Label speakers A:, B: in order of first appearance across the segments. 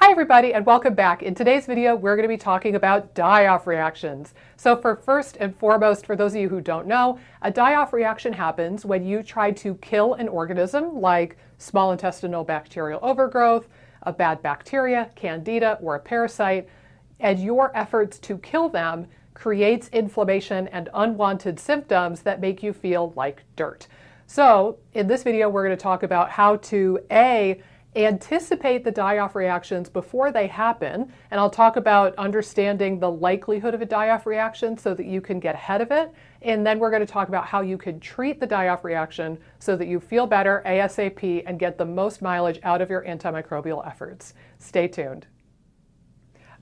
A: Hi everybody and welcome back. In today's video, we're going to be talking about DieOff reactions. So first and foremost, for those of you who don't know, a DieOff reaction happens when you try to kill an organism like small intestinal bacterial overgrowth, a bad bacteria, candida, or a parasite, and your efforts to kill them creates inflammation and unwanted symptoms that make you feel like dirt. So in this video, we're going to talk about how to anticipate the DieOff reactions before they happen, and I'll talk about understanding the likelihood of a DieOff reaction so that you can get ahead of it, and then we're going to talk about how you can treat the DieOff reaction so that you feel better ASAP and get the most mileage out of your antimicrobial efforts. Stay tuned.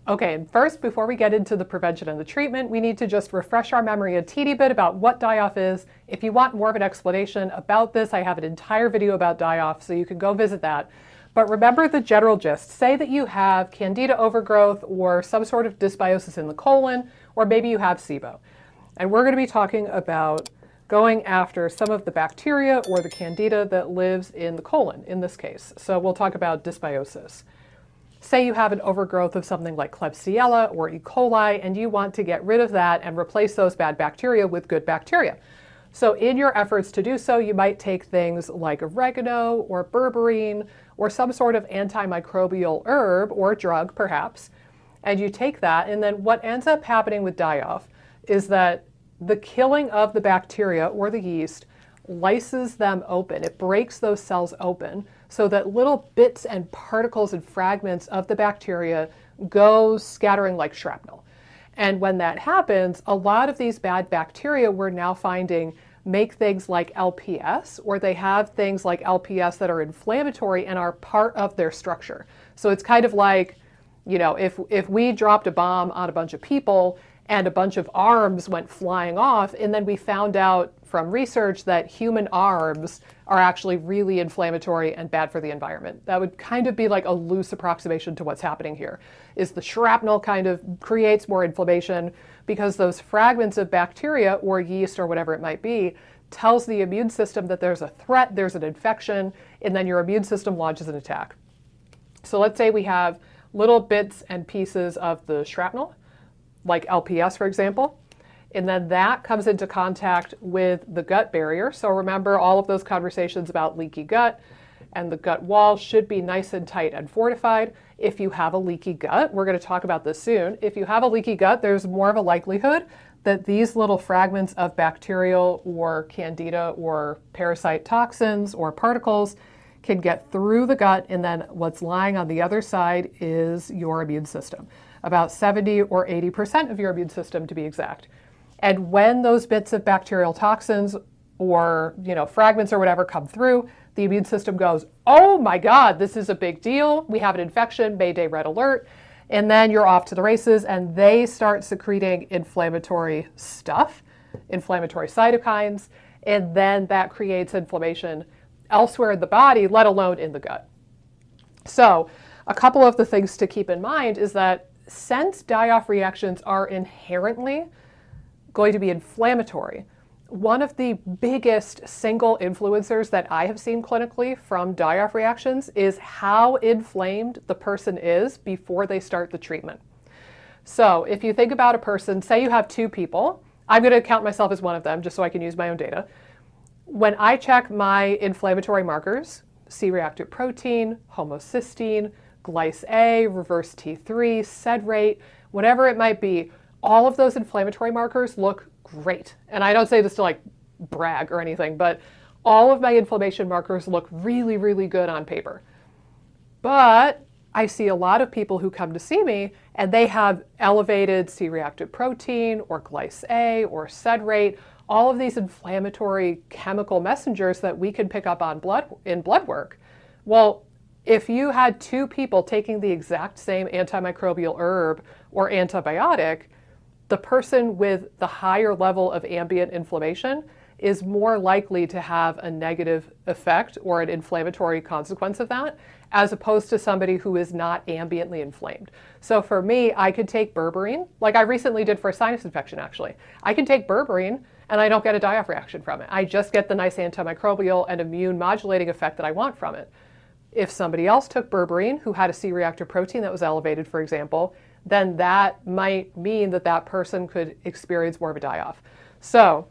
A: Okay, and first, before we get into the prevention and the treatment, we need to just refresh our memory a teeny bit about what DieOff is. If you want more of an explanation about this, I have an entire video about DieOff, so you can go visit that. But remember the general gist. Say that you have candida overgrowth or some sort of dysbiosis in the colon, or maybe you have SIBO. And we're going to be talking about going after some of the bacteria or the candida that lives in the colon in this case. So we'll talk about dysbiosis. Say you have an overgrowth of something like Klebsiella or E. coli, and you want to get rid of that and replace those bad bacteria with good bacteria. So in your efforts to do so, you might take things like oregano or berberine or some sort of antimicrobial herb or drug perhaps, and you take that, and then what ends up happening with DieOff is that the killing of the bacteria or the yeast lyses them open. It breaks those cells open so that little bits and particles and fragments of the bacteria go scattering like shrapnel. And when that happens, a lot of these bad bacteria we're now finding make things like LPS, or they have things like LPS that are inflammatory and are part of their structure. So it's kind of like, you know, if we dropped a bomb on a bunch of people and a bunch of arms went flying off, and then we found out from research that human arms are actually really inflammatory and bad for the environment. That would kind of be like a loose approximation to what's happening here, is the shrapnel kind of creates more inflammation because those fragments of bacteria or yeast or whatever it might be tells the immune system that there's a threat, there's an infection, and then your immune system launches an attack. So let's say we have little bits and pieces of the shrapnel, like LPS, for example, and then that comes into contact with the gut barrier. So remember all of those conversations about leaky gut, and the gut wall should be nice and tight and fortified. If you have a leaky gut, we're going to talk about this soon. If you have a leaky gut, there's more of a likelihood that these little fragments of bacterial or candida or parasite toxins or particles can get through the gut, and then what's lying on the other side is your immune system. About 70 or 80% of your immune system to be exact. And when those bits of bacterial toxins or, you know, fragments or whatever come through, the immune system goes, oh my God, this is a big deal. We have an infection, Mayday red alert. And then you're off to the races, and they start secreting inflammatory stuff, inflammatory cytokines, and then that creates inflammation elsewhere in the body, let alone in the gut. So a couple of the things to keep in mind is that since DieOff reactions are inherently going to be inflammatory, one of the biggest single influencers that I have seen clinically from DieOff reactions is how inflamed the person is before they start the treatment. So if you think about a person, say you have two people, I'm going to count myself as one of them just so I can use my own data. When I check my inflammatory markers, C-reactive protein, homocysteine, glyce A, reverse T3, sed rate, whatever it might be, all of those inflammatory markers look great. And I don't say this to like brag or anything, but all of my inflammation markers look really, really good on paper. But I see a lot of people who come to see me and they have elevated C-reactive protein or glyce A or sed rate, all of these inflammatory chemical messengers that we can pick up on in blood work. Well, if you had two people taking the exact same antimicrobial herb or antibiotic, the person with the higher level of ambient inflammation is more likely to have a negative effect or an inflammatory consequence of that, as opposed to somebody who is not ambiently inflamed. So for me, I could take berberine, like I recently did for a sinus infection actually. I can take berberine and I don't get a DieOff reaction from it. I just get the nice antimicrobial and immune modulating effect that I want from it. If somebody else took berberine who had a C-reactive protein that was elevated, for example, then that might mean that that person could experience more of a die-off. So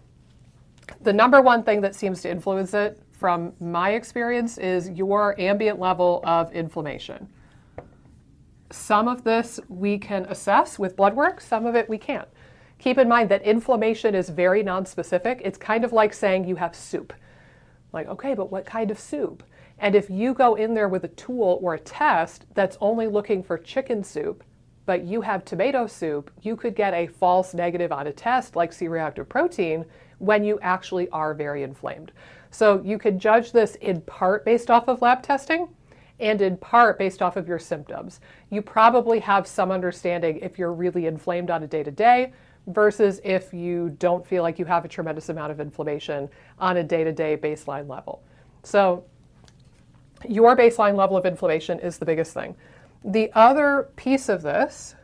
A: the number one thing that seems to influence it from my experience is your ambient level of inflammation. Some of this we can assess with blood work, some of it we can't. Keep in mind that inflammation is very nonspecific. It's kind of like saying you have soup. Like, okay, but what kind of soup? And if you go in there with a tool or a test that's only looking for chicken soup, but you have tomato soup, you could get a false negative on a test like C-reactive protein when you actually are very inflamed. So you could judge this in part based off of lab testing and in part based off of your symptoms. You probably have some understanding if you're really inflamed on a day-to-day versus if you don't feel like you have a tremendous amount of inflammation on a day-to-day baseline level. So your baseline level of inflammation is the biggest thing. The other piece of this,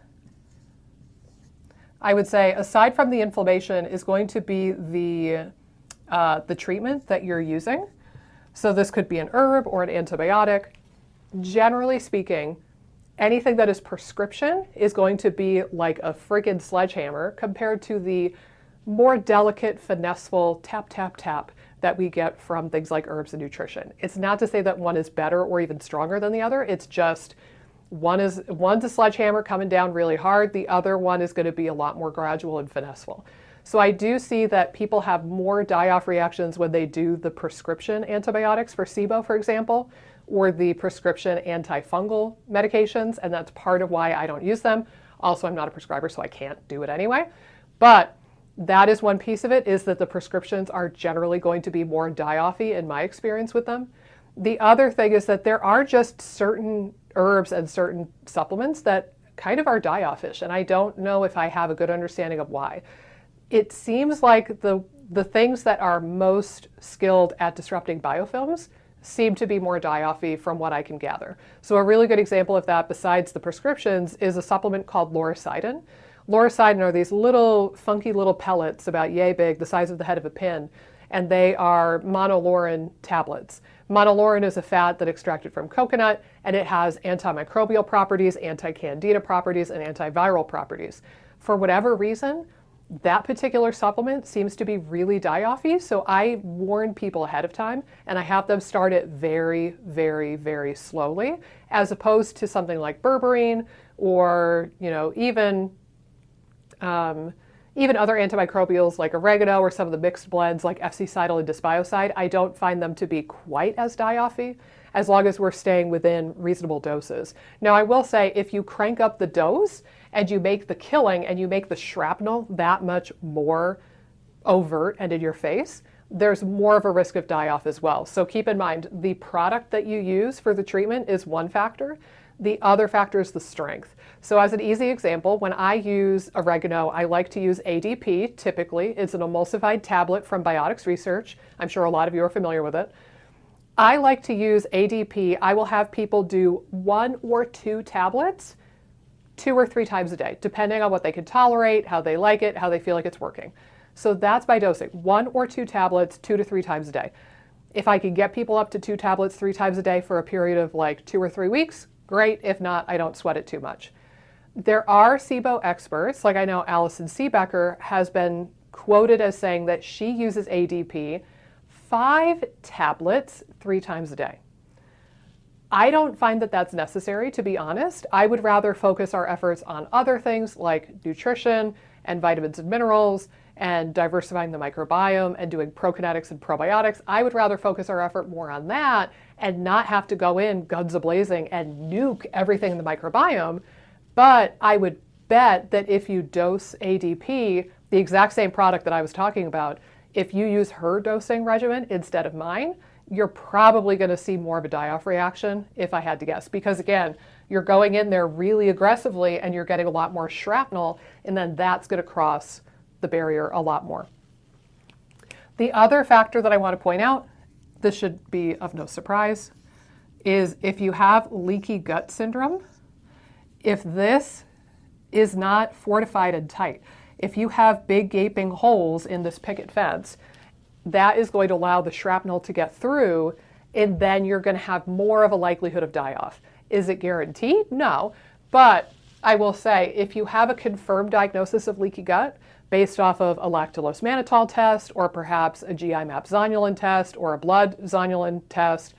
A: I would say, aside from the inflammation, is going to be the treatment that you're using. So this could be an herb or an antibiotic. Generally speaking, anything that is prescription is going to be like a friggin' sledgehammer compared to the more delicate, finesseful tap, tap, tap that we get from things like herbs and nutrition. It's not to say that one is better or even stronger than the other. It's just one's a sledgehammer coming down really hard. The other one is going to be a lot more gradual and finesseful. So I do see that people have more die-off reactions when they do the prescription antibiotics for SIBO, for example, or the prescription antifungal medications, and that's part of why I don't use them. Also, I'm not a prescriber, so I can't do it anyway. But that is one piece of it, is that the prescriptions are generally going to be more die-offy in my experience with them. The other thing is that there are just certain herbs and certain supplements that kind of are die-off-ish, and I don't know if I have a good understanding of why. It seems like the things that are most skilled at disrupting biofilms seem to be more die-offy from what I can gather. So a really good example of that, besides the prescriptions, is a supplement called lauricidin. Lauricidin are these little funky little pellets about yay big, the size of the head of a pin, and they are monolaurin tablets. Monolaurin is a fat that extracted from coconut, and it has antimicrobial properties, anti-candida properties, and antiviral properties. For whatever reason, that particular supplement seems to be really die-offy, so I warn people ahead of time, and I have them start it very, very, very slowly, as opposed to something like berberine or, even other antimicrobials like oregano or some of the mixed blends like FC-Cidal and dysbiocide. I don't find them to be quite as die-offy, as long as we're staying within reasonable doses. Now, I will say, if you crank up the dose and you make the killing and you make the shrapnel that much more overt and in your face, there's more of a risk of die-off as well. So keep in mind, the product that you use for the treatment is one factor. The other factor is the strength. So as an easy example, when I use oregano, I like to use ADP, typically. It's an emulsified tablet from Biotics Research. I'm sure a lot of you are familiar with it. I like to use ADP. I will have people do 1 or 2 tablets 2 or 3 times a day, depending on what they can tolerate, how they like it, how they feel like it's working. So that's my dosing, 1 or 2 tablets 2 to 3 times a day. If I can get people up to 2 tablets 3 times a day for a period of like 2 or 3 weeks, great. If not, I don't sweat it too much. There are SIBO experts, like I know Alison Seebecker has been quoted as saying that she uses ADP 5 tablets 3 times a day. I don't find that that's necessary, to be honest. I would rather focus our efforts on other things like nutrition and vitamins and minerals and diversifying the microbiome and doing prokinetics and probiotics. I would rather focus our effort more on that and not have to go in guns a-blazing and nuke everything in the microbiome. But I would bet that if you dose ADP, the exact same product that I was talking about, if you use her dosing regimen instead of mine, you're probably going to see more of a die-off reaction, if I had to guess. Because again, you're going in there really aggressively and you're getting a lot more shrapnel, and then that's going to cross the barrier a lot more. The other factor that I want to point out, this should be of no surprise, is if you have leaky gut syndrome, if this is not fortified and tight, if you have big gaping holes in this picket fence, that is going to allow the shrapnel to get through and then you're going to have more of a likelihood of die-off. Is it guaranteed? No. But I will say, if you have a confirmed diagnosis of leaky gut based off of a lactulose mannitol test, or perhaps a GI map zonulin test, or a blood zonulin test,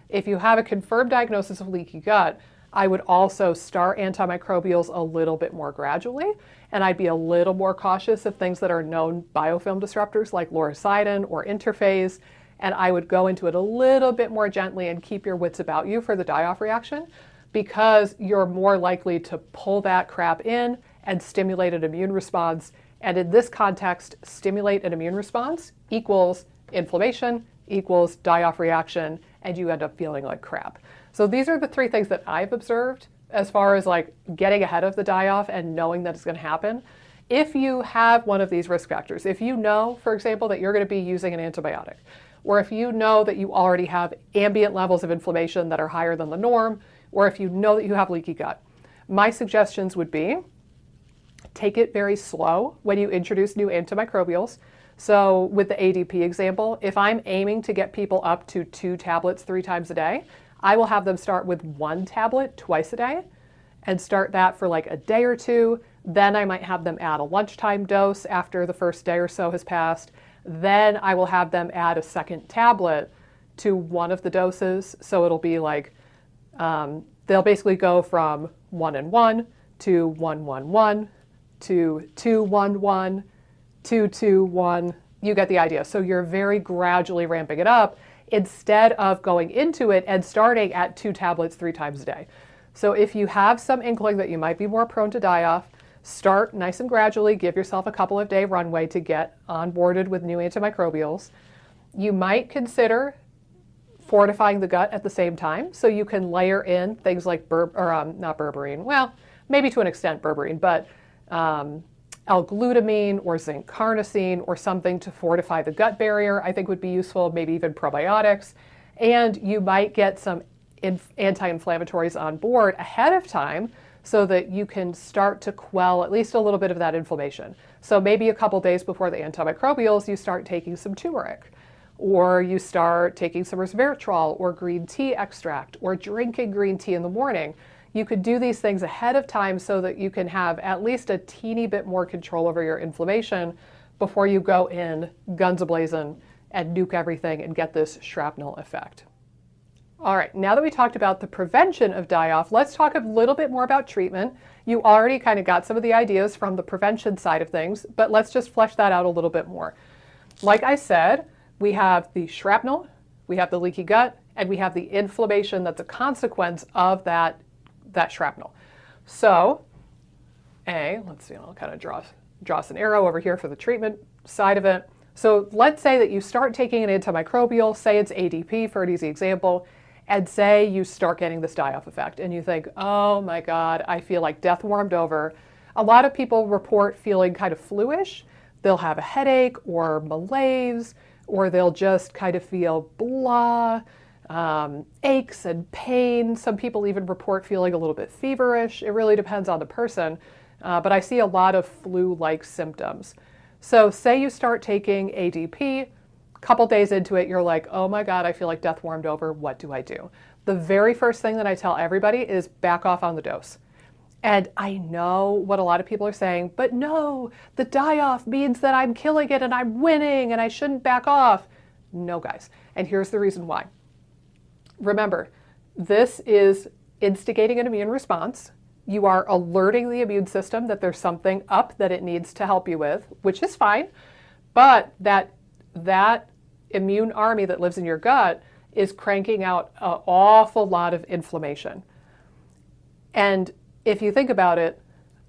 A: if you have a confirmed diagnosis of leaky gut, I would also start antimicrobials a little bit more gradually, and I'd be a little more cautious of things that are known biofilm disruptors like loricidin or interphase, and I would go into it a little bit more gently and keep your wits about you for the die-off reaction, because you're more likely to pull that crap in and stimulate an immune response. And in this context, stimulate an immune response equals inflammation, equals die-off reaction, and you end up feeling like crap. So these are the three things that I've observed as far as like getting ahead of the die-off and knowing that it's going to happen. If you have one of these risk factors, if you know, for example, that you're going to be using an antibiotic, or if you know that you already have ambient levels of inflammation that are higher than the norm, or if you know that you have leaky gut, my suggestions would be take it very slow when you introduce new antimicrobials. So with the ADP example, if I'm aiming to get people up to 2 tablets 3 times a day, I will have them start with 1 tablet twice a day and start that for like a day or 2. Then I might have them add a lunchtime dose after the first day or so has passed. Then I will have them add a second tablet to one of the doses. So it'll be like, they'll basically go from 1 and 1 to 1, 1, 1 to 2, 1, 1, 2, 2, 1. You get the idea. So you're very gradually ramping it up instead of going into it and starting at 2 tablets 3 times a day. So if you have some inkling that you might be more prone to die-off, start nice and gradually, give yourself a couple of day runway to get onboarded with new antimicrobials. You might consider fortifying the gut at the same time, so you can layer in things like not berberine, well, maybe to an extent berberine, but L-glutamine or zinc carnosine or something to fortify the gut barrier, I think would be useful, maybe even probiotics. And you might get some anti-inflammatories on board ahead of time so that you can start to quell at least a little bit of that inflammation. So maybe a couple days before the antimicrobials, you start taking some turmeric, or you start taking some resveratrol or green tea extract, or drinking green tea in the morning. You could do these things ahead of time so that you can have at least a teeny bit more control over your inflammation before you go in guns a-blazing and nuke everything and get this shrapnel effect. All right, now that we talked about the prevention of die-off, let's talk a little bit more about treatment. You already kind of got some of the ideas from the prevention side of things, but let's just flesh that out a little bit more. Like I said, we have the shrapnel, we have the leaky gut, and we have the inflammation that's a consequence of that shrapnel. So, let's see, I'll kind of draw us an arrow over here for the treatment side of it. So let's say that you start taking an antimicrobial, say it's ADP for an easy example, and say you start getting this die-off effect and you think, oh my God, I feel like death warmed over. A lot of people report feeling kind of fluish. They'll have a headache or malaise, or they'll just kind of feel blah, aches and pain. Some people even report feeling a little bit feverish. It really depends on the person, but I see a lot of flu-like symptoms. So say you start taking ADP, a couple days into it, you're like, oh my God, I feel like death warmed over. What do I do? The very first thing that I tell everybody is back off on the dose. And I know what a lot of people are saying, but no, the die-off means that I'm killing it and I'm winning and I shouldn't back off. No, guys. And here's the reason why. Remember, this is instigating an immune response. You are alerting the immune system that there's something up that it needs to help you with, which is fine. But that immune army that lives in your gut is cranking out an awful lot of inflammation. And if you think about it,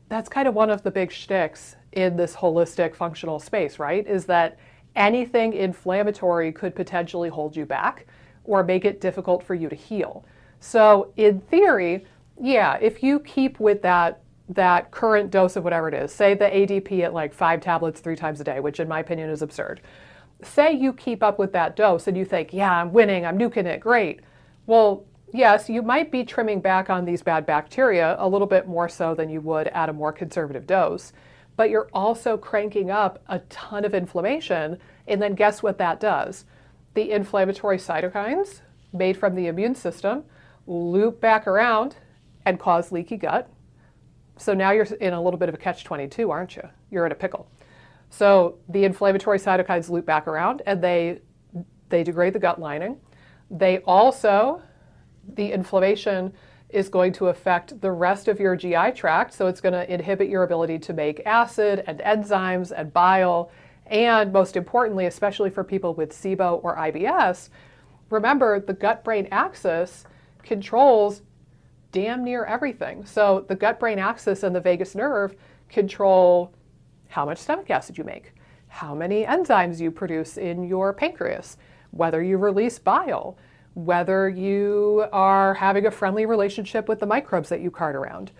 A: that's kind of one of the big shticks in this holistic functional space, right? Is that anything inflammatory could potentially hold you back or make it difficult for you to heal. So in theory, yeah, if you keep with that current dose of whatever it is, say the ADP at like 5 tablets 3 times a day, which in my opinion is absurd. Say you keep up with that dose and you think, yeah, I'm winning, I'm nuking it, great. Well, yes, you might be trimming back on these bad bacteria a little bit more so than you would at a more conservative dose, but you're also cranking up a ton of inflammation, and then guess what that does? The inflammatory cytokines made from the immune system loop back around and cause leaky gut. So now you're in a little bit of a catch-22, aren't you? You're in a pickle. So the inflammatory cytokines loop back around and they degrade the gut lining. They also, the inflammation is going to affect the rest of your GI tract, so it's going to inhibit your ability to make acid and enzymes and bile, and most importantly, especially for people with SIBO or IBS, remember the gut-brain axis controls damn near everything. So the gut-brain axis and the vagus nerve control how much stomach acid you make, how many enzymes you produce in your pancreas, whether you release bile, whether you are having a friendly relationship with the microbes that you cart around.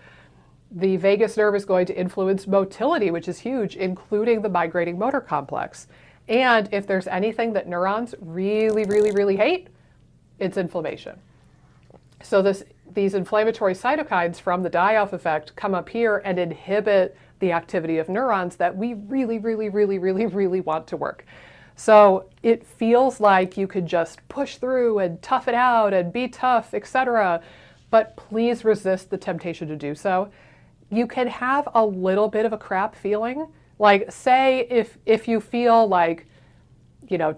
A: The vagus nerve is going to influence motility, which is huge, including the migrating motor complex. And if there's anything that neurons really, really, really hate, it's inflammation. So these inflammatory cytokines from the DieOff effect come up here and inhibit the activity of neurons that we really, really, really, really, really want to work. So it feels like you could just push through and tough it out and be tough, etc. But please resist the temptation to do so. You can have a little bit of a crap feeling. Like say if you feel like, 10%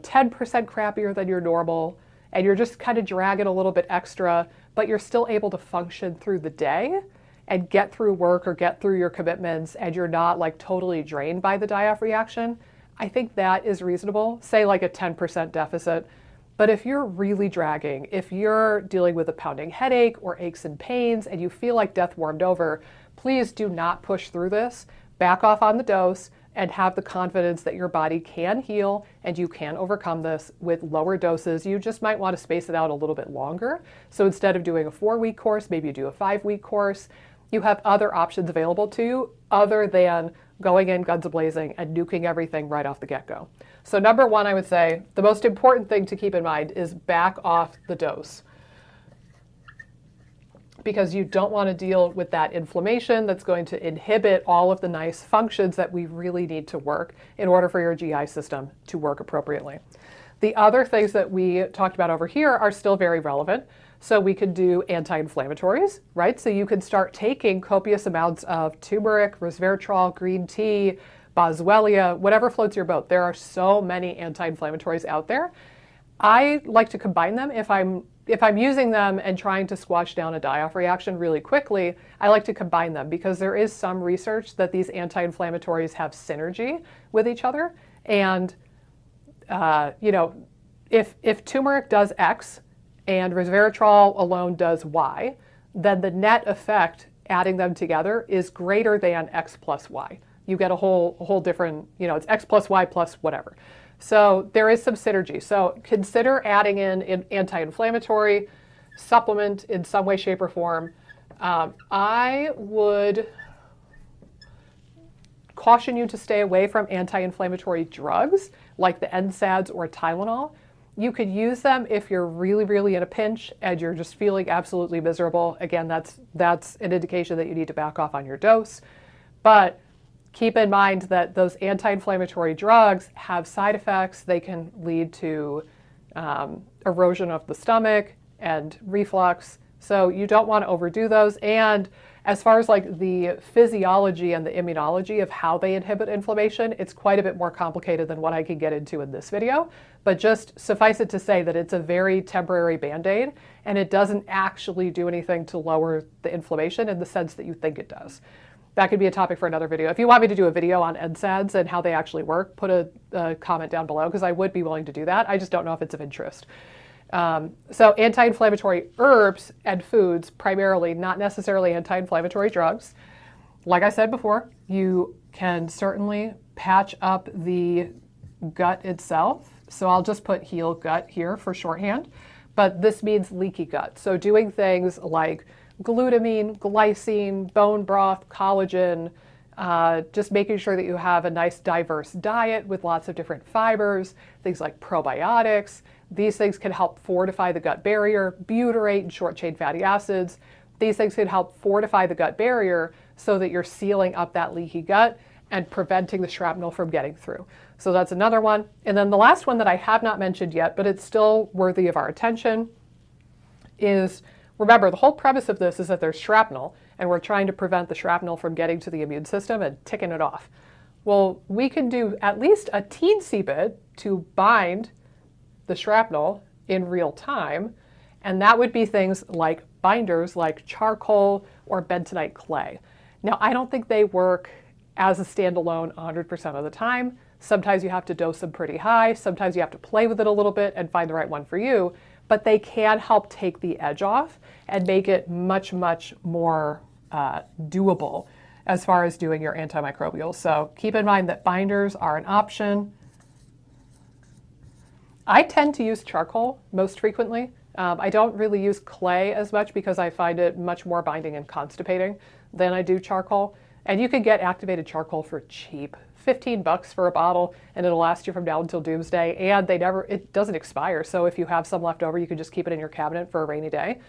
A: crappier than your normal and you're just kind of dragging a little bit extra, but you're still able to function through the day and get through work or get through your commitments and you're not like totally drained by the DieOff reaction, I think that is reasonable, say like a 10% deficit. But if you're really dragging, if you're dealing with a pounding headache or aches and pains and you feel like death warmed over, please do not push through this. Back off on the dose and have the confidence that your body can heal and you can overcome this with lower doses. You just might want to space it out a little bit longer. So instead of doing a 4-week course, maybe you do a 5-week course. You have other options available to you other than going in guns a-blazing and nuking everything right off the get-go. So number one, I would say the most important thing to keep in mind is back off the dose, because you don't want to deal with that inflammation that's going to inhibit all of the nice functions that we really need to work in order for your GI system to work appropriately. The other things that we talked about over here are still very relevant. So we could do anti-inflammatories, right? So you could start taking copious amounts of turmeric, resveratrol, green tea, boswellia, whatever floats your boat. There are so many anti-inflammatories out there. I like to combine them if I'm using them and trying to squash down a DieOff reaction really quickly. I like to combine them because there is some research that these anti-inflammatories have synergy with each other. And if turmeric does X, and resveratrol alone does Y, then the net effect adding them together is greater than X plus Y. You get a whole different, it's X plus Y plus whatever. So there is some synergy. So consider adding in an anti-inflammatory supplement in some way, shape, or form. I would caution you to stay away from anti-inflammatory drugs like the NSAIDs or Tylenol. You could use them if you're really, really in a pinch and you're just feeling absolutely miserable. Again, that's an indication that you need to back off on your dose. But keep in mind that those anti-inflammatory drugs have side effects. They can lead to erosion of the stomach and reflux. So you don't want to overdo those. And as far as like the physiology and the immunology of how they inhibit inflammation, it's quite a bit more complicated than what I can get into in this video. But just suffice it to say that it's a very temporary Band-Aid and it doesn't actually do anything to lower the inflammation in the sense that you think it does. That could be a topic for another video. If you want me to do a video on NSAIDs and how they actually work, put a comment down below because I would be willing to do that. I just don't know if it's of interest. So anti-inflammatory herbs and foods, primarily, not necessarily anti-inflammatory drugs. Like I said before, you can certainly patch up the gut itself. So I'll just put heal gut here for shorthand, but this means leaky gut. So doing things like glutamine, glycine, bone broth, collagen, just making sure that you have a nice diverse diet with lots of different fibers, things like probiotics. These things can help fortify the gut barrier, butyrate and short-chain fatty acids. These things can help fortify the gut barrier so that you're sealing up that leaky gut and preventing the shrapnel from getting through. So that's another one. And then the last one that I have not mentioned yet, but it's still worthy of our attention, is, remember, the whole premise of this is that there's shrapnel, and we're trying to prevent the shrapnel from getting to the immune system and ticking it off. Well, we can do at least a teensy bit to bind the shrapnel in real time, and that would be things like binders like charcoal or bentonite clay. Now, I don't think they work as a standalone 100% of the time. Sometimes you have to dose them pretty high. Sometimes you have to play with it a little bit and find the right one for you, but they can help take the edge off and make it much, much more doable as far as doing your antimicrobials. So keep in mind that binders are an option. I tend to use charcoal most frequently. I don't really use clay as much because I find it much more binding and constipating than I do charcoal. And you can get activated charcoal for cheap, $15 for a bottle, and it'll last you from now until doomsday. And it doesn't expire. So if you have some left over, you can just keep it in your cabinet for a rainy day.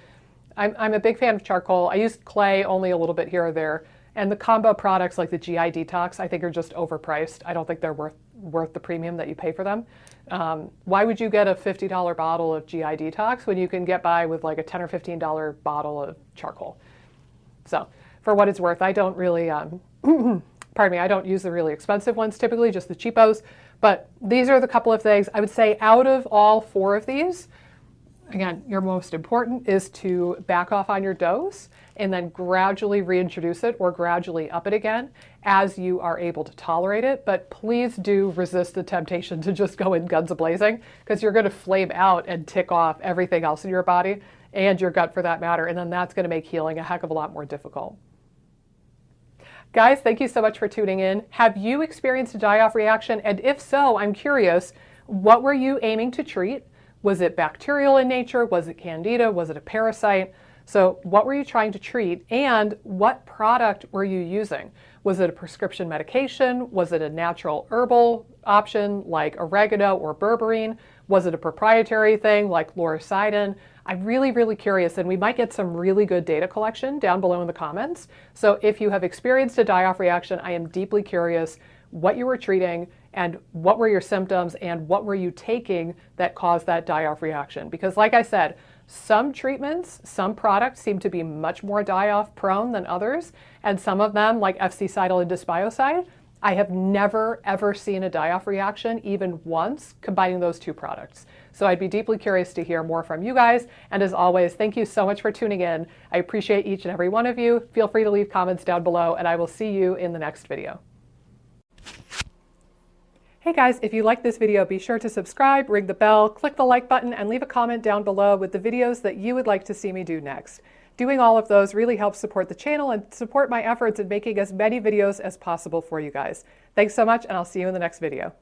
A: I'm a big fan of charcoal. I use clay only a little bit here or there. And the combo products like the GI Detox, I think are just overpriced. I don't think they're worth the premium that you pay for them. Why would you get a $50 bottle of GI Detox when you can get by with like a $10 or $15 bottle of charcoal? So for what it's worth, I don't really, pardon me, I don't use the really expensive ones typically, just the cheapos. But these are the couple of things. I would say out of all 4 of these, again, your most important is to back off on your dose and then gradually reintroduce it or gradually up it again as you are able to tolerate it. But please do resist the temptation to just go in guns a-blazing, because you're going to flame out and tick off everything else in your body and your gut for that matter. And then that's going to make healing a heck of a lot more difficult. Guys, thank you so much for tuning in. Have you experienced a die-off reaction? And if so, I'm curious, what were you aiming to treat? Was it bacterial in nature? Was it candida? Was it a parasite? So what were you trying to treat, and what product were you using? Was it a prescription medication? Was it a natural herbal option like oregano or berberine? Was it a proprietary thing like lauricidin? I'm really, really curious, and we might get some really good data collection down below in the comments. So if you have experienced a die-off reaction, I am deeply curious what you were treating and what were your symptoms and what were you taking that caused that die-off reaction. Because like I said, some treatments, some products seem to be much more die-off prone than others, and some of them, like FC-Cidal and Dysbiocide, I have never ever seen a die-off reaction even once combining those 2 products. So I'd be deeply curious to hear more from you guys. And as always, thank you so much for tuning in. I appreciate each and every one of you. Feel free to leave comments down below, and I will see you in the next video. Hey guys, if you like this video, be sure to subscribe, ring the bell, click the like button, and leave a comment down below with the videos that you would like to see me do next. Doing all of those really helps support the channel and support my efforts in making as many videos as possible for you guys. Thanks so much, and I'll see you in the next video.